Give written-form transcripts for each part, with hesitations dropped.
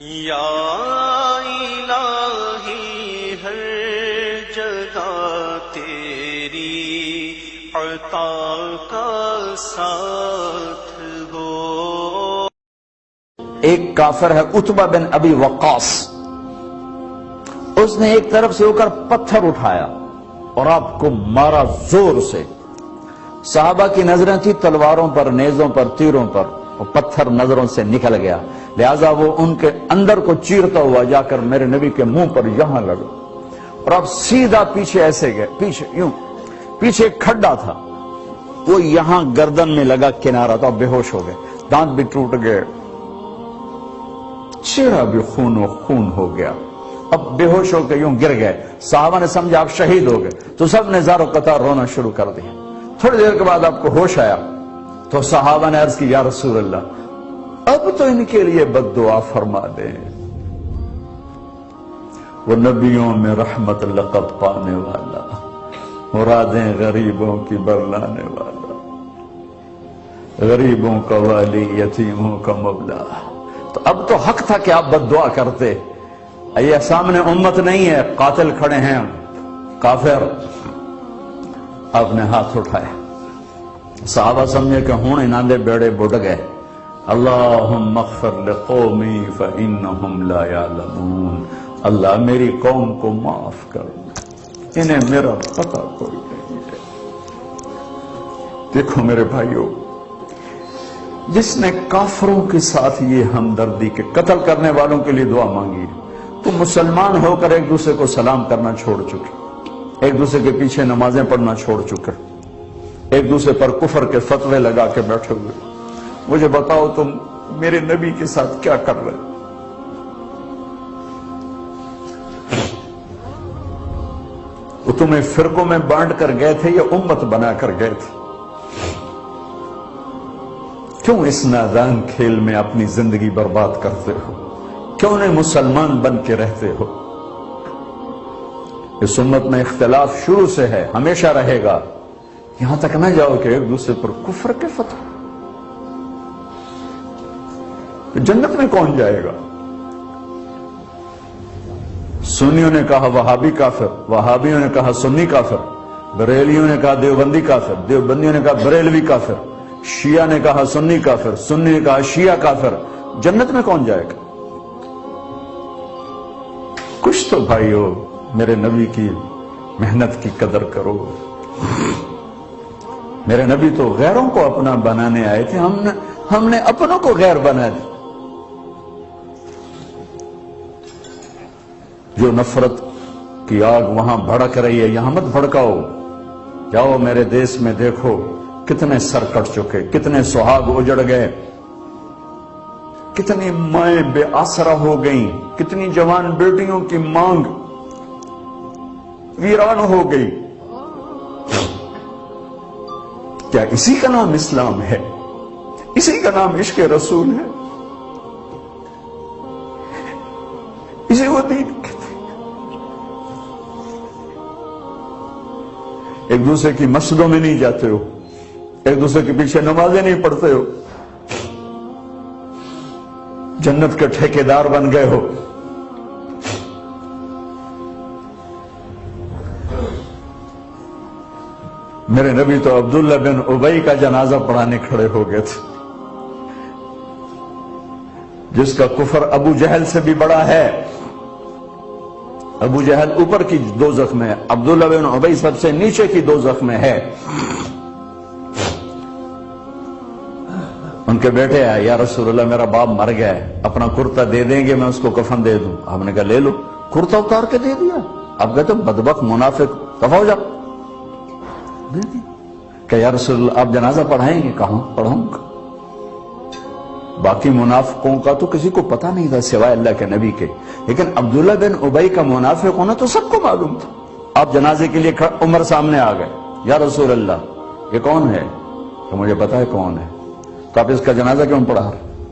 یا الہی ہر جگہ تیری عطا کا ساتھ ہو۔ ایک کافر ہے عتبہ بن ابی وقاص، اس نے ایک طرف سے ہو کر پتھر اٹھایا اور آپ کو مارا زور سے۔ صحابہ کی نظریں تھی تلواروں پر، نیزوں پر، تیروں پر، وہ پتھر نظروں سے نکل گیا، لہذا وہ ان کے اندر کو چیرتا ہوا جا کر میرے نبی کے منہ پر یہاں لگا، اور اب سیدھا پیچھے ایسے گئے، پیچھے یوں، پیچھے کھڈا تھا، وہ یہاں گردن میں لگا کنارہ تو اب بے ہوش ہو گئے، دانت بھی ٹوٹ گئے، چہرہ بھی خون و خون ہو گیا، اب بے ہوش ہو کے یوں گر گئے۔ صحابہ نے سمجھا آپ شہید ہو گئے تو سب نے زار و قطار رونا شروع کر دیا۔ تھوڑی دیر کے بعد آپ کو ہوش آیا تو صحابہ نے عرض کی یا رسول اللہ اب تو ان کے لیے بد دعا فرما دیں، وہ نبیوں میں رحمت لقب پانے والا، مرادیں غریبوں کی برلانے والا، غریبوں کا والی، یتیموں کا مولا۔ تو اب تو حق تھا کہ آپ بد دعا کرتے۔ یہ سامنے امت نہیں ہے، قاتل کھڑے ہیں کافر۔ آپ نے ہاتھ اٹھائے، صحابہ سمجھے کہ ہوں انہاں دے بیڑے بڑھ گئے۔ اللہم اغفر لقومی فإنہم لا یعلمون، اللہ میری قوم کو معاف کر، انہیں میرا پتہ کوئی نہیں ہے۔ دیکھو میرے بھائیو، جس نے کافروں کے ساتھ یہ ہمدردی کے قتل کرنے والوں کے لیے دعا مانگی تو مسلمان ہو کر ایک دوسرے کو سلام کرنا چھوڑ چکے، ایک دوسرے کے پیچھے نمازیں پڑھنا چھوڑ چکے، ایک دوسرے پر کفر کے فتوے لگا کے بیٹھے ہوئے۔ مجھے بتاؤ تم میرے نبی کے ساتھ کیا کر رہے؟ وہ تمہیں فرقوں میں بانٹ کر گئے تھے یا امت بنا کر گئے تھے؟ کیوں اس نادان کھیل میں اپنی زندگی برباد کرتے ہو؟ کیوں نہیں مسلمان بن کے رہتے ہو؟ اس امت میں اختلاف شروع سے ہے، ہمیشہ رہے گا، یہاں تک نہ جاؤ کہ ایک دوسرے پر کفر کے فتوے۔ جنت میں کون جائے گا؟ سنیوں نے کہا وہابی کافر، وہابیوں نے کہا سنی کافر، بریلیوں نے کہا دیوبندی کافر، دیوبندیوں نے کہا بریلوی کافر، شیعہ نے کہا سنی کافر، سنی نے کہا شیعہ کافر۔ جنت میں کون جائے گا؟ کچھ تو بھائیو میرے نبی کی محنت کی قدر کرو۔ میرے نبی تو غیروں کو اپنا بنانے آئے تھے، ہم نے اپنوں کو غیر بنا دیا۔ جو نفرت کی آگ وہاں بھڑک رہی ہے یہاں مت بھڑکاؤ۔ جاؤ میرے دیس میں دیکھو کتنے سر کٹ چکے، کتنے سہاگ اجڑ گئے، کتنی مائیں بے آسرا ہو گئیں، کتنی جوان بیٹیوں کی مانگ ویران ہو گئی۔ کیا اسی کا نام اسلام ہے؟ اسی کا نام عشق رسول ہے؟ اسی کو دین کہتے ہیں؟ ایک دوسرے کی مسجدوں میں نہیں جاتے ہو، ایک دوسرے کے پیچھے نمازیں نہیں پڑھتے ہو، جنت کے ٹھیکیدار بن گئے ہو۔ میرے نبی تو عبداللہ بن ابی کا جنازہ پڑھانے کھڑے ہو گئے تھے، جس کا کفر ابو جہل سے بھی بڑا ہے۔ ابو جہل اوپر کی دوزخ میں ہے، عبداللہ بن ابی سب سے نیچے کی دوزخ میں ہے۔ ان کے بیٹے آئے، یا رسول اللہ میرا باپ مر گیا ہے، اپنا کرتا دے دیں گے میں اس کو کفن دے دوں؟ آپ نے کہا لے لو، کرتا اتار کے دے دیا۔ آپ کہتے بدبخت منافق دفع ہو جا، دے دی۔ کہ یا رسول اللہ آپ جنازہ پڑھائیں گے؟ کہاں پڑھاؤں گا۔ باقی منافقوں کا تو کسی کو پتہ نہیں تھا سوائے اللہ کے نبی کے، لیکن عبداللہ بن ابی کا منافق ہونا تو سب کو معلوم تھا۔ آپ جنازے کے لیے عمر سامنے آ گئے، یا رسول اللہ یہ کون ہے؟ کہ مجھے پتا ہے کون ہے۔ تو آپ اس کا جنازہ کیوں پڑھا رہے؟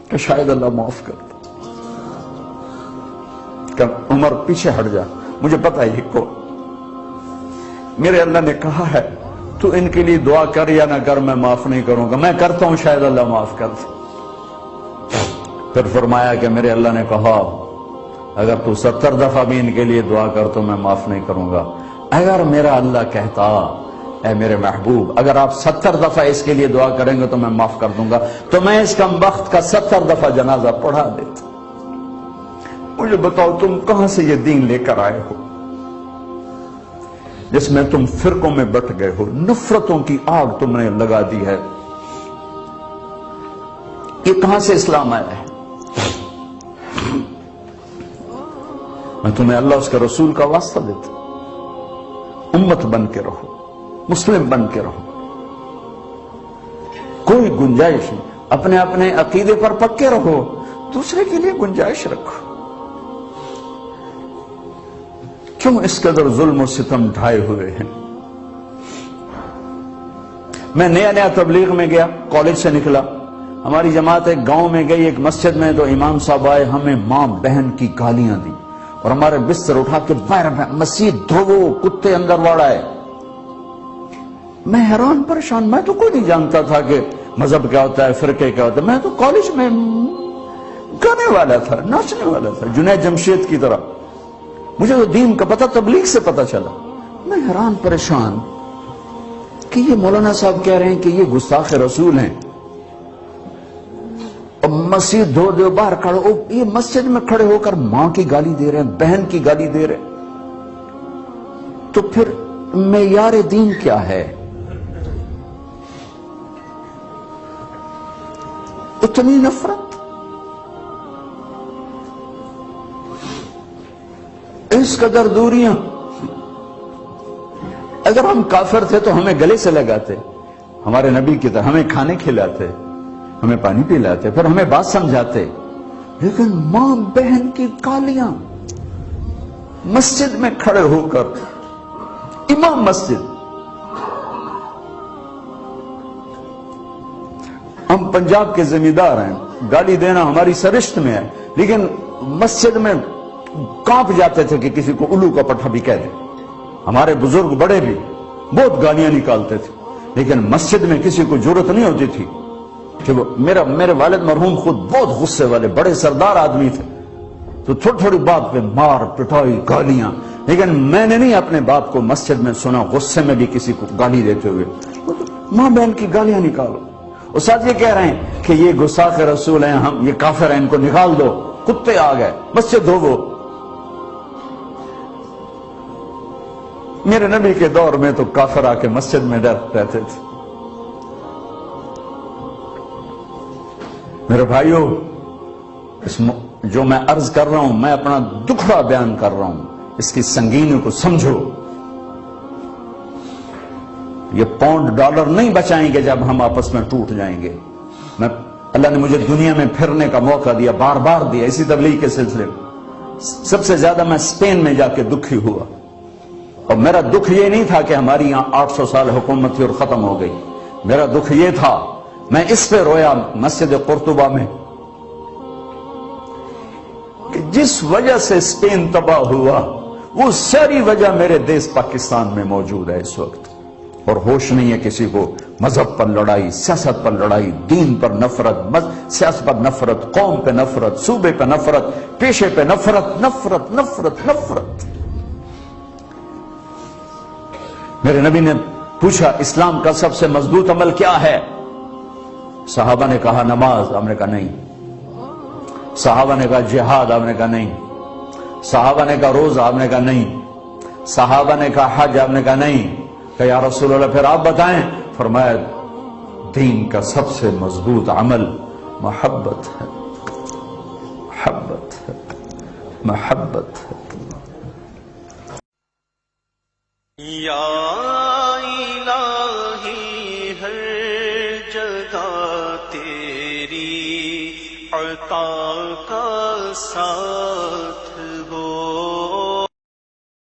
کہ شاید اللہ معاف کر دے۔ کہ عمر پیچھے ہٹ جا، مجھے پتا ہے یہ کون۔ میرے اللہ نے کہا ہے تو ان کے لیے دعا کر یا نہ کر میں معاف نہیں کروں گا، میں کرتا ہوں شاید اللہ معاف کر دے۔ پھر فرمایا کہ میرے اللہ نے کہا اگر تو 70 دفعہ بھی ان کے لیے دعا کر تو میں معاف نہیں کروں گا. اگر میرا اللہ کہتا اے میرے محبوب اگر آپ 70 دفعہ اس کے لیے دعا کریں گے تو میں معاف کر دوں گا, تو میں اس کم وقت کا 70 دفعہ جنازہ پڑھا دیتا. مجھے بتاؤ تم کہاں سے یہ دین لے کر آئے ہو جس میں تم فرقوں میں بٹ گئے ہو, نفرتوں کی آگ تم نے لگا دی ہے. یہ کہاں سے اسلام آیا ہے؟ میں تمہیں اللہ اس کے رسول کا واسطہ دیتا ہوں, امت بن کے رہو, مسلم بن کے رہو, کوئی گنجائش نہیں, اپنے اپنے عقیدے پر پکے رہو, دوسرے کے لیے گنجائش رکھو. کیوں اس قدر ظلم و ستم ڈھائے ہوئے ہیں؟ میں نیا تبلیغ میں گیا, کالج سے نکلا, ہماری جماعت ایک گاؤں میں گئی, ایک مسجد میں, تو امام صاحب آئے, ہمیں ماں بہن کی گالیاں دی اور ہمارے بستر اٹھا کے باہر مسجد دھوو, کتے اندر واڑا ہے. میں حیران پریشان, میں تو کوئی نہیں جانتا تھا کہ مذہب کیا ہوتا ہے, فرقے کیا ہوتا ہے. میں تو کالج میں گانے والا تھا, ناچنے والا تھا, جنید جمشید کی طرح. مجھے تو دین کا پتہ تبلیغ سے پتہ چلا. میں حیران پریشان کہ یہ مولانا صاحب کہہ رہے ہیں کہ یہ گستاخ رسول ہیں, اور مسجد دھو دو باہر کھڑے ہو, یہ مسجد میں کھڑے ہو کر ماں کی گالی دے رہے ہیں, بہن کی گالی دے رہے ہیں. تو پھر معیار دین کیا ہے؟ اتنی نفرت, اس قدر دوریاں. اگر ہم کافر تھے تو ہمیں گلے سے لگاتے, ہمارے نبی کی طرح ہمیں کھانے کھلاتے, ہمیں پانی پلاتے, پھر ہمیں بات سمجھاتے. لیکن ماں بہن کی گالیاں, مسجد میں کھڑے ہو کر, امام مسجد. ہم پنجاب کے زمیندار ہیں, گالی دینا ہماری سرشت میں ہے, لیکن مسجد میں کانپ جاتے تھے کہ کسی کو الو کا پٹھا بھی کہہ دیں. ہمارے بزرگ بڑے بھی بہت گالیاں نکالتے تھے, لیکن مسجد میں کسی کو جرت نہیں ہوتی تھی کہ وہ میرے والد مرحوم خود بہت غصے والے بڑے سردار آدمی تھے, تو تھوڑی بات پہ مار پٹائی گالیاں. لیکن میں نے نہیں اپنے باپ کو مسجد میں سنا غصے میں بھی کسی کو گالی دیتے ہوئے. ماں بہن کی گالیاں نکالو. استاد یہ کہہ رہے ہیں کہ یہ گستاخ رسول ہیں, ہم یہ کافر ہیں, ان کو نکال دو, کتے آ گئے, مسجد دھوو. میرے نبی کے دور میں تو کافر آ کے مسجد میں ڈر رہتے تھے. میرے بھائیو, جو میں عرض کر رہا ہوں, میں اپنا دکھڑا بیان کر رہا ہوں, اس کی سنگینی کو سمجھو. یہ پاؤنڈ ڈالر نہیں بچائیں گے جب ہم آپس میں ٹوٹ جائیں گے. اللہ نے مجھے دنیا میں پھرنے کا موقع دیا, بار بار دیا, اسی تبلیغ کے سلسلے میں. سب سے زیادہ میں اسپین میں جا کے دکھی ہوا, اور میرا دکھ یہ نہیں تھا کہ ہماری یہاں 800 سال حکومت تھی اور ختم ہو گئی. میرا دکھ یہ تھا, میں اس پہ رویا مسجد قرطبہ میں, کہ جس وجہ سے اسپین تباہ ہوا وہ ساری وجہ میرے دیس پاکستان میں موجود ہے اس وقت. اور ہوش نہیں ہے کسی کو. مذہب پر لڑائی, سیاست پر لڑائی, دین پر نفرت, سیاست پر نفرت, قوم پہ نفرت, صوبے پہ نفرت, پیشے پہ نفرت, نفرت نفرت نفرت. میرے نبی نے پوچھا اسلام کا سب سے مضبوط عمل کیا ہے؟ صحابہ نے کہا نماز, آپ نے کہا نہیں. صحابہ نے کہا جہاد, آپ نے کہا نہیں. صحابہ نے کہا روزہ, آپ نے کہا نہیں. صحابہ نے کہا حج, آپ نے کہا نہیں. کہ یا رسول اللہ پھر آپ بتائیں. فرمایا دین کا سب سے مضبوط عمل محبت ہے, محبت ہے, محبت ہے. یا الہی ہر جگہ تیری عطا کا ساتھ